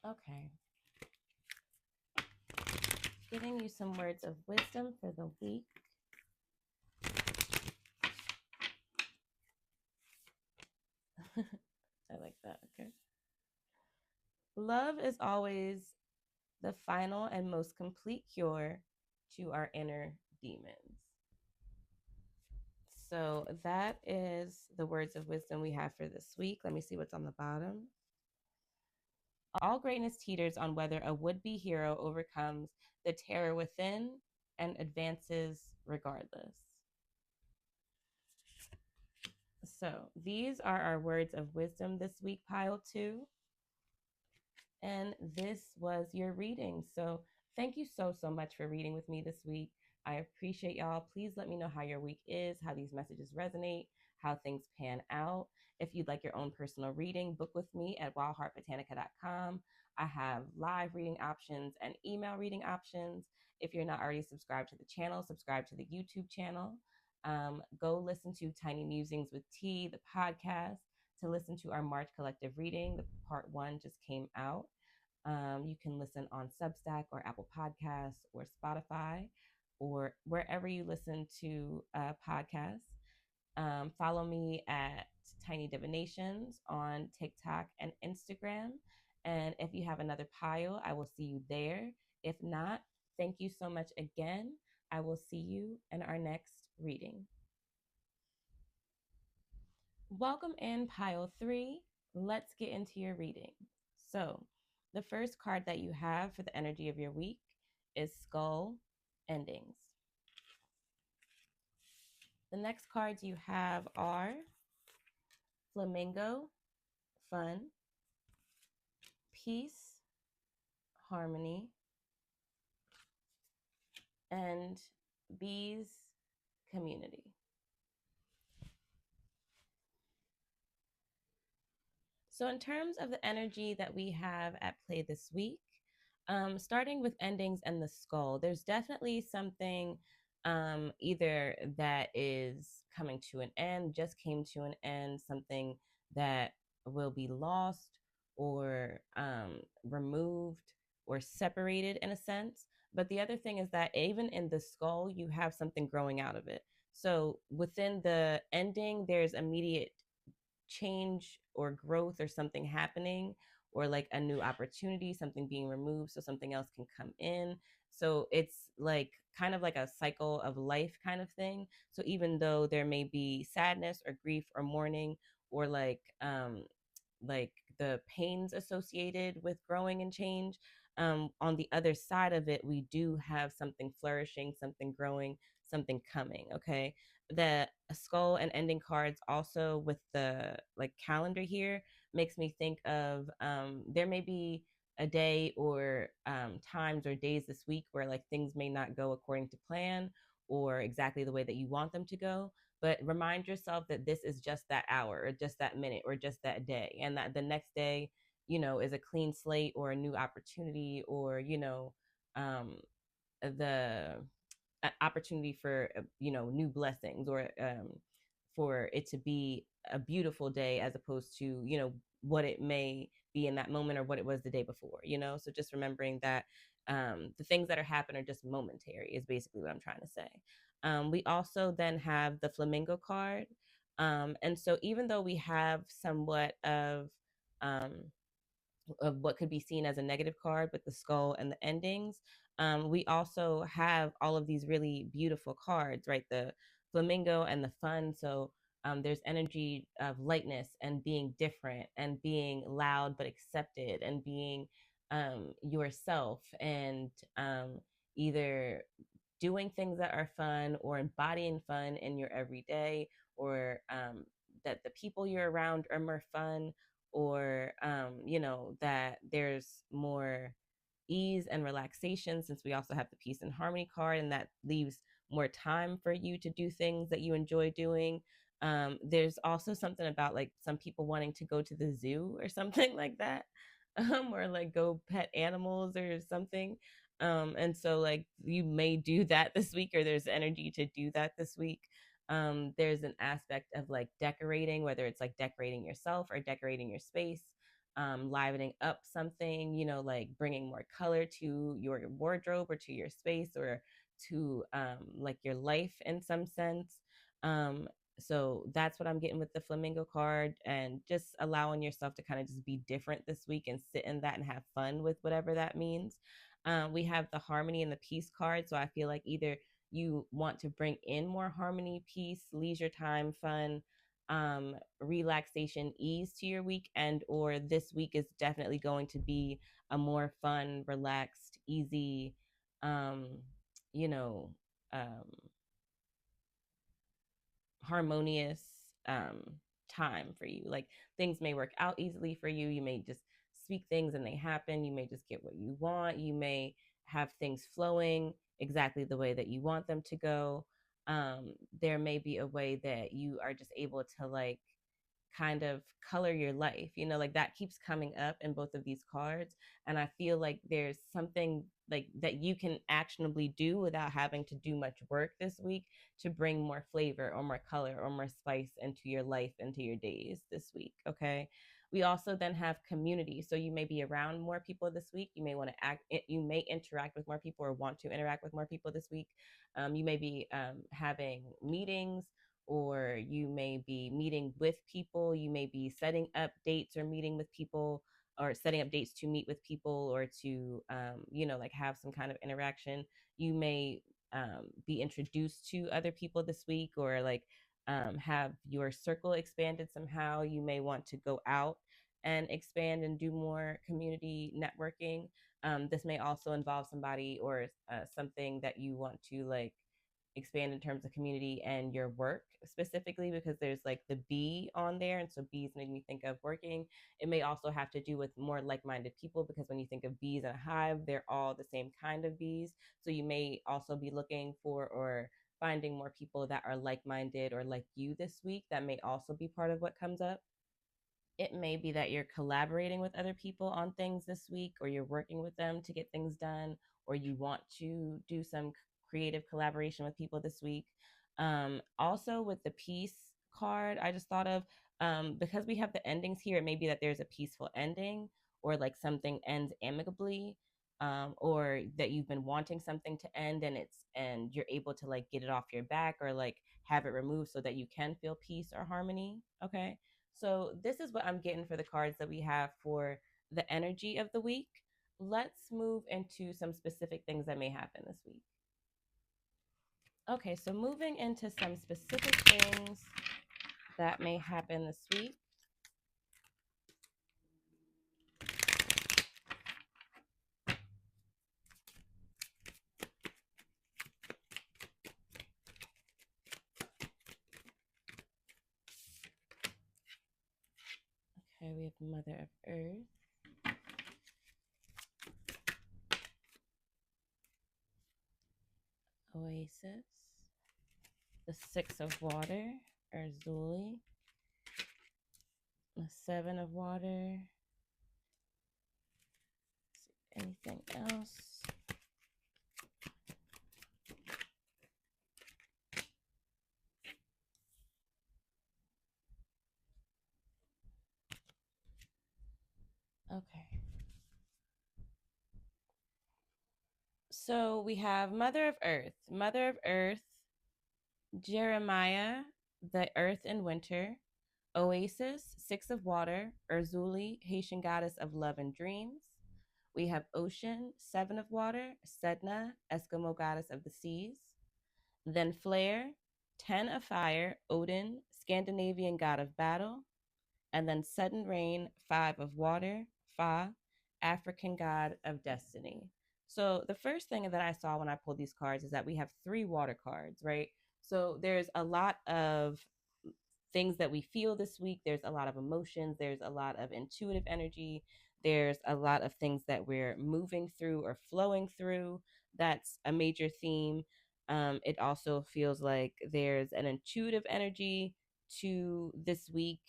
Okay. Giving you some words of wisdom for the week. I like that. Okay. Love is always the final and most complete cure to our inner demons. So that is the words of wisdom we have for this week. Let me see what's on the bottom. All greatness teeters on whether a would-be hero overcomes the terror within and advances regardless. So these are our words of wisdom this week, pile two. And this was your reading. So thank you so much for reading with me this week. I appreciate y'all. Please let me know how your week is, how these messages resonate, how things pan out. If you'd like your own personal reading, book with me at wildheartbotanica.com. I have live reading options and email reading options. If you're not already subscribed to the channel, subscribe to the YouTube channel. Go listen to Tiny Musings with T, the podcast, to listen to our March collective reading. The part one just came out. You can listen on Substack or Apple Podcasts or Spotify or wherever you listen to podcasts. Follow me at Tiny Divinations on TikTok and Instagram. And if you have another pile, I will see you there. If not, thank you so much again. I will see you in our next reading. Welcome in pile three. Let's get into your reading. So, the first card that you have for the energy of your week is Skull Endings. The next cards you have are Flamingo, Fun, Peace, Harmony, and Bees, Community. So, in terms of the energy that we have at play this week, starting with endings and the skull, there's definitely something either that is coming to an end, just came to an end, something that will be lost or removed or separated in a sense. But the other thing is that even in the skull, you have something growing out of it. So within the ending, there's immediate change or growth or something happening, or like a new opportunity, something being removed so something else can come in. So it's like kind of like a cycle of life kind of thing. So even though there may be sadness or grief or mourning, or like the pains associated with growing and change, on the other side of it, we do have something flourishing, something growing, something coming. Okay. The skull and ending cards also with the like calendar here makes me think of there may be a day or times or days this week where like things may not go according to plan or exactly the way that you want them to go, but remind yourself that this is just that hour or just that minute or just that day, and that the next day is a clean slate or a new opportunity, or um, the opportunity for new blessings, or for it to be a beautiful day, as opposed to what it may be in that moment or what it was the day before. So just remembering that the things that are happening are just momentary is basically what I'm trying to say. We also then have the flamingo card, and so even though we have somewhat um, of what could be seen as a negative card with the skull and the endings, we also have all of these really beautiful cards, right? The flamingo and the fun. So there's energy of lightness and being different and being loud but accepted and being yourself, and either doing things that are fun or embodying fun in your everyday, or that the people you're around are more fun, or that there's more ease and relaxation, since we also have the peace and harmony card, and that leaves more time for you to do things that you enjoy doing. There's also something about like some people wanting to go to the zoo or something like that, or like go pet animals or something. And so like you may do that this week, or there's energy to do that this week. There's an aspect of like decorating, whether it's like decorating yourself or decorating your space, livening up something, like bringing more color to your wardrobe or to your space, or to like your life in some sense. Um, so that's what I'm getting with the flamingo card, and just allowing yourself to kind of just be different this week and sit in that and have fun with whatever that means. We have the harmony and the peace card. So I feel like either you want to bring in more harmony, peace, leisure time, fun, relaxation, ease to your week, and or this week is definitely going to be a more fun, relaxed, easy, um, you know, um, harmonious time for you. Like things may work out easily for you. You may just speak things and they happen. You may just get what you want. You may have things flowing exactly the way that you want them to go. There may be a way that you are just able to like kind of color your life, like that keeps coming up in both of these cards. And I feel like there's something like that you can actionably do without having to do much work this week to bring more flavor or more color or more spice into your life, into your days this week. Okay. We also then have community. So you may be around more people this week. You may want to you may interact with more people or want to interact with more people this week. You may be having meetings, or you may be meeting with people. You may be setting up dates or meeting with people, or setting up dates to meet with people, or to, like have some kind of interaction. You may be introduced to other people this week, or like have your circle expanded somehow. You may want to go out and expand and do more community networking. This may also involve somebody or something that you want to like expand in terms of community and your work specifically, because there's like the bee on there, and so bees make me think of working. It may also have to do with more like-minded people, because when you think of bees in a hive, they're all the same kind of bees. So you may also be looking for or finding more people that are like-minded or like you this week. That may also be part of what comes up. It may be that you're collaborating with other people on things this week, or you're working with them to get things done, or you want to do some creative collaboration with people this week. Also, with the peace card, I just thought of, because we have the endings here, it may be that there's a peaceful ending, or like something ends amicably, or that you've been wanting something to end, and you're able to like get it off your back, or like have it removed so that you can feel peace or harmony. Okay. So this is what I'm getting for the cards that we have for the energy of the week. Let's move into some specific things that may happen this week. Okay, so moving into some specific things that may happen this week. Okay, we have Mother of Earth, Oasis, the Six of Water, Erzuli, the Seven of Water, anything else? Okay. So we have Mother of Earth. Mother of Earth, Jeremiah, the Earth in Winter, Oasis, Six of Water, Urzuli, Haitian goddess of love and dreams. We have Ocean, Seven of Water, Sedna, Eskimo goddess of the seas. Then Flare, 10 of Fire, Odin, Scandinavian god of battle. And then Sudden Rain, 5 of Water, Fa, African god of destiny. So the first thing that I saw when I pulled these cards is that we have 3 water cards, right? So there's a lot of things that we feel this week. There's a lot of emotions. There's a lot of intuitive energy. There's a lot of things that we're moving through or flowing through. That's a major theme. It also feels like there's an intuitive energy to this week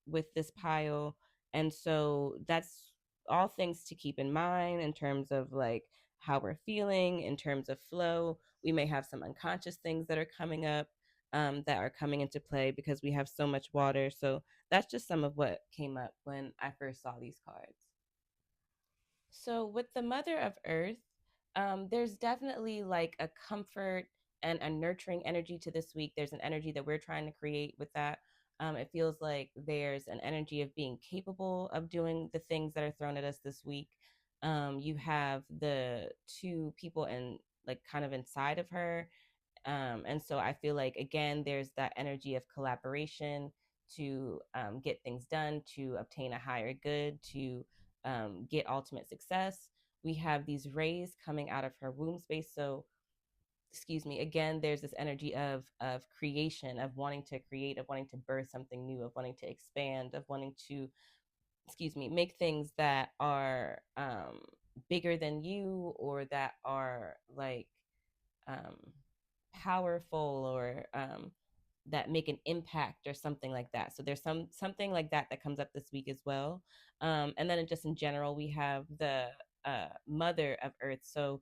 with this pile. And so that's all things to keep in mind in terms of like how we're feeling, in terms of flow. We may have some unconscious things that are coming up that are coming into play because we have so much water. So that's just some of what came up when I first saw these cards. So with the Mother of Earth, there's definitely like a comfort and a nurturing energy to this week. There's an energy that we're trying to create with that. It feels like there's an energy of being capable of doing the things that are thrown at us this week. You have the 2 people and like kind of inside of her, and so I feel like, again, there's that energy of collaboration to get things done, to obtain a higher good, to get ultimate success. We have these rays coming out of her womb space. So, excuse me, again, there's this energy of creation, of wanting to create, of wanting to birth something new, of wanting to expand, of wanting to, excuse me, make things that are bigger than you, or that are like um, powerful, or that make an impact or something like that. So there's something like that that comes up this week as well. And then just in general, we have the Mother of Earth. So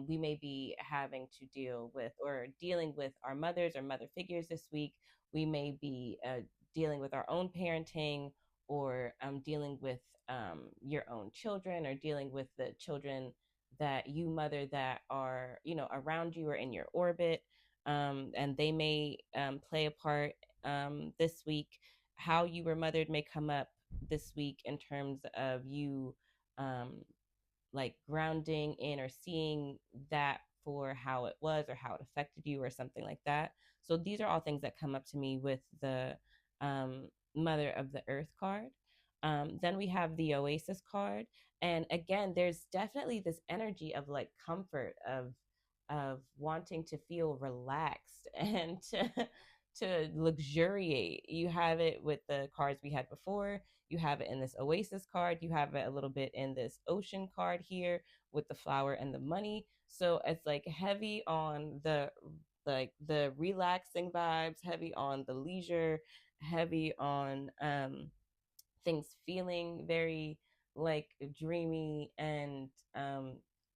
we may be having to deal with or dealing with our mothers or mother figures this week. We may be dealing with our own parenting, or dealing with your own children, or dealing with the children that you mother that are, around you or in your orbit. And they may play a part this week. How you were mothered may come up this week in terms of you um, like grounding in or seeing that for how it was or how it affected you or something like that. So these are all things that come up to me with the Mother of the Earth card. Then we have the Oasis card. And again, there's definitely this energy of like comfort, of wanting to feel relaxed and to luxuriate. You have it with the cards we had before. You have it in this Oasis card. You have it a little bit in this Ocean card here with the flower and the money. So it's like heavy on the relaxing vibes, heavy on the leisure, heavy on things feeling very like dreamy and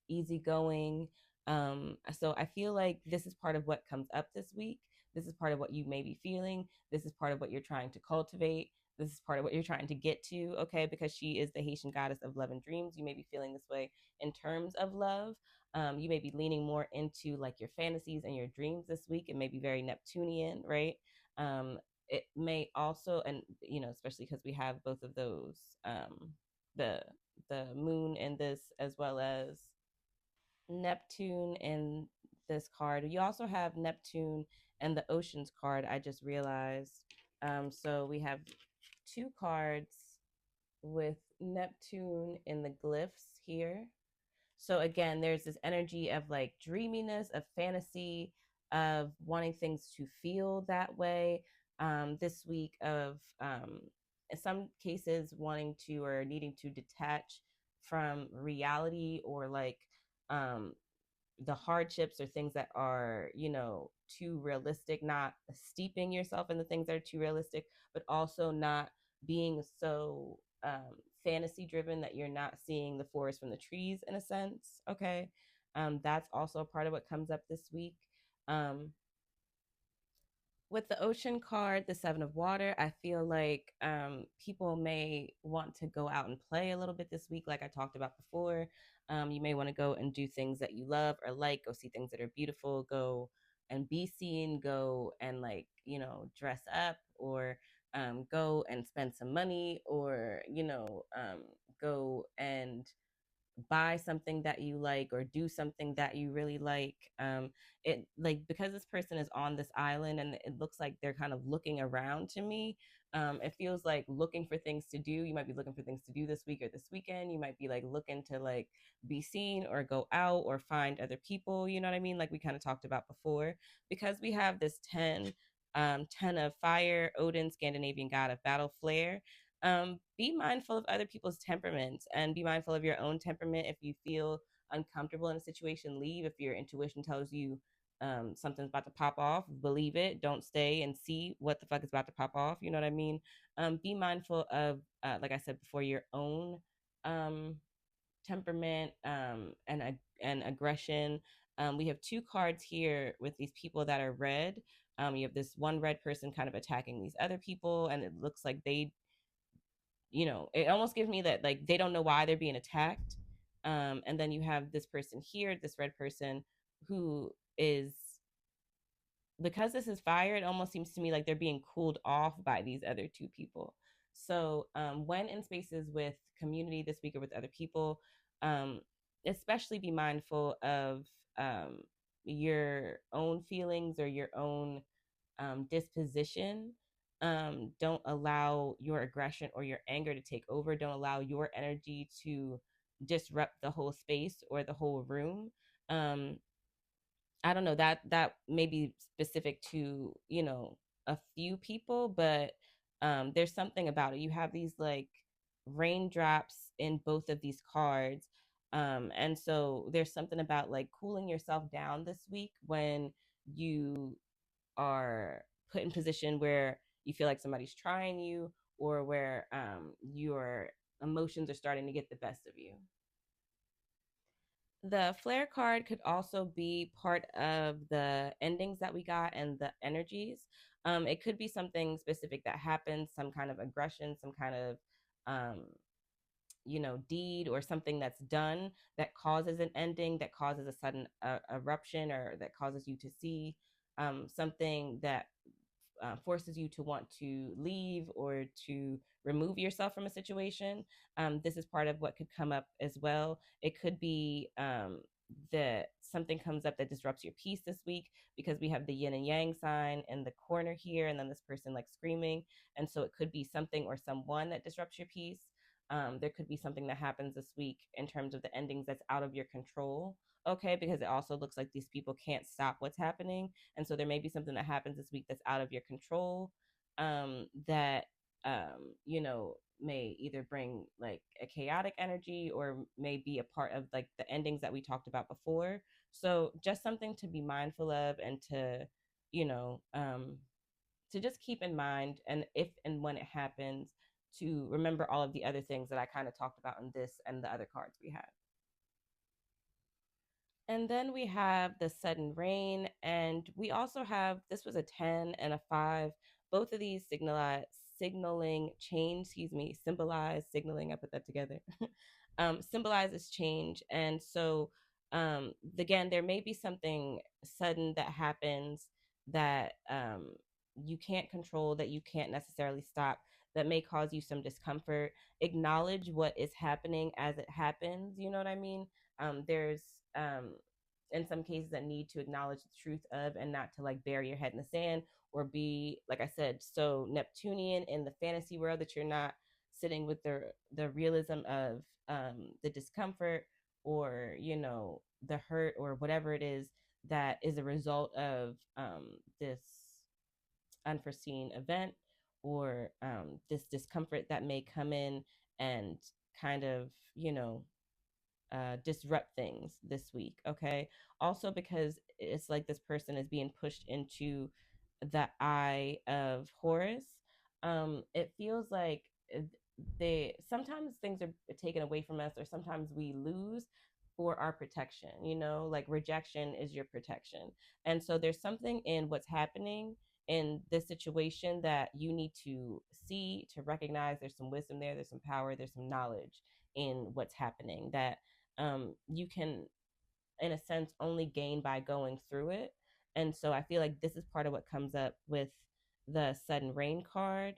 easygoing. So I feel like this is part of what comes up this week. This is part of what you may be feeling. This is part of what you're trying to cultivate. This is part of what you're trying to get to, okay? Because she is the Haitian goddess of love and dreams. You may be feeling this way in terms of love. You may be leaning more into like your fantasies and your dreams this week. It may be very Neptunian, right? It may also, and especially because we have both of those, the the moon in this, as well as Neptune in this card. You also have Neptune and the Oceans card, I just realized. So we have 2 cards with Neptune in the glyphs here. So again, there's this energy of like dreaminess, of fantasy, of wanting things to feel that way. This week, of in some cases wanting to or needing to detach from reality, or like um, the hardships or things that are, too realistic, not steeping yourself in the things that are too realistic, but also not being so fantasy driven, that you're not seeing the forest from the trees in a sense. Okay. That's also a part of what comes up this week. Um, with the ocean card, the seven of water, I feel like people may want to go out and play a little bit this week, like I talked about before. You may want to go and do things that you love or like, go see things that are beautiful, go and be seen, go and, like, dress up, or go and spend some money, or go and buy something that you like, or do something that you really like. It, like, because this person is on this island and it looks like they're kind of looking around to me. It feels like looking for things to do. You might be looking for things to do this week or this weekend. You might be like looking to, like, be seen or go out or find other people. You know what I mean? Like we kind of talked about before, because we have this 10 of fire, Odin, Scandinavian god of battle, flare. Be mindful of other people's temperaments, and be mindful of your own temperament. If you feel uncomfortable in a situation, leave. If your intuition tells you something's about to pop off, believe it. Don't stay and see what the fuck is about to pop off. You know what I mean? Be mindful of, like I said before, your own um, temperament, and aggression. We have two cards here with these people that are red. You have this one red person kind of attacking these other people, and it looks like it almost gives me that, like, they don't know why they're being attacked. And then you have this person here, this red person, who is, because this is fire, it almost seems to me like they're being cooled off by these other two people. So when in spaces with community this week or with other people, um, especially be mindful of your own feelings or your own disposition. Don't allow your aggression or your anger to take over. Don't allow your energy to disrupt the whole space or the whole room. Um, I don't know, that may be specific to a few people, but there's something about it. You have these, like, raindrops in both of these cards. And so there's something about, like, cooling yourself down this week when you are put in position where you feel like somebody's trying you, or where your emotions are starting to get the best of you. The flare card could also be part of the endings that we got and the energies. It could be something specific that happens, some kind of aggression, some kind of um, deed, or something that's done that causes an ending, that causes a sudden eruption, or that causes you to see something that forces you to want to leave or to remove yourself from a situation. This is part of what could come up as well. It could be that something comes up that disrupts your peace this week, because we have the yin and yang sign in the corner here, and then this person, like, screaming. And so it could be something or someone that disrupts your peace. There could be something that happens this week in terms of the endings that's out of your control. Okay, because it also looks like these people can't stop what's happening, and so there may be something that happens this week that's out of your control, that may either bring, like, a chaotic energy, or may be a part of, like, the endings that we talked about before. So just something to be mindful of, and to just keep in mind, and if and when it happens, to remember all of the other things that I kind of talked about in this and the other cards we had. And then we have the sudden rain, and we also have, this was a 10 and a 5. Both of these signaling change, excuse me, symbolize signaling. I put that together. Symbolizes change. And so, again, there may be something sudden that happens that you can't control, that you can't necessarily stop, that may cause you some discomfort. Acknowledge what is happening as it happens. You know what I mean? There's um, in some cases that need to acknowledge the truth of, and not to, like, bury your head in the sand, or be, like I said, so Neptunian in the fantasy world that you're not sitting with the realism of the discomfort, or the hurt, or whatever it is that is a result of this unforeseen event, or this discomfort that may come in and kind of disrupt things this week. Okay. Also, because it's like this person is being pushed into the eye of Horus. It feels like they sometimes things are taken away from us, or sometimes we lose for our protection, like rejection is your protection. And so there's something in what's happening in this situation that you need to see, to recognize there's some wisdom there, there's some power, there's some knowledge in what's happening that you can, in a sense, only gain by going through it. And so I feel like this is part of what comes up with the sudden rain card,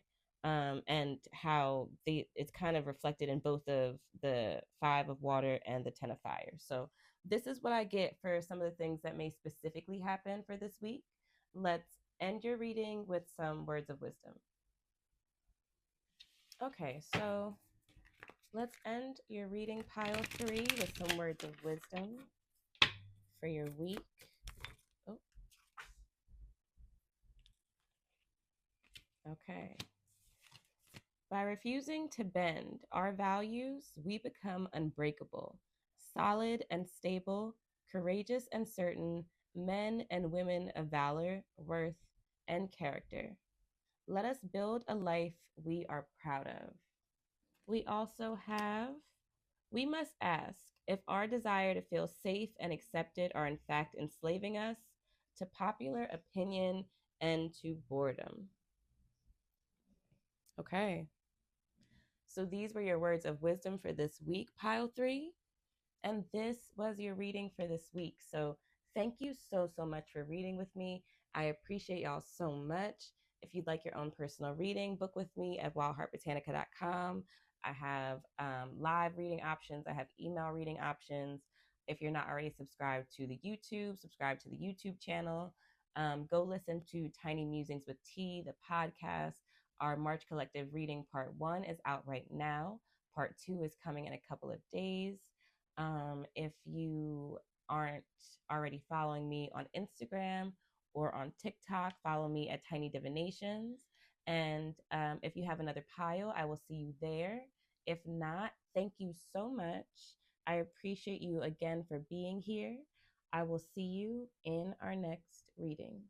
and how it's kind of reflected in both of the five of water and the 10 of fire. So this is what I get for some of the things that may specifically happen for this week. Let's end your reading with some words of wisdom. Okay, so let's end your reading pile 3 with some words of wisdom for your week. Oh, okay. By refusing to bend our values, we become unbreakable, solid and stable, courageous and certain, men and women of valor, worth, and character. Let us build a life we are proud of. We also have, we must ask if our desire to feel safe and accepted are in fact enslaving us to popular opinion and to boredom. Okay. So these were your words of wisdom for this week, pile 3. And this was your reading for this week. So thank you so, so much for reading with me. I appreciate y'all so much. If you'd like your own personal reading, book with me at wildheartbotanica.com. I have live reading options. I have email reading options. If you're not already subscribed to the YouTube, subscribe to the YouTube channel. Go listen to Tiny Musings with T, the podcast. Our March Collective reading part 1 is out right now. Part 2 is coming in a couple of days. If you aren't already following me on Instagram or on TikTok, follow me at Tiny Divinations. And if you have another pile, I will see you there. If not, thank you so much. I appreciate you again for being here. I will see you in our next reading.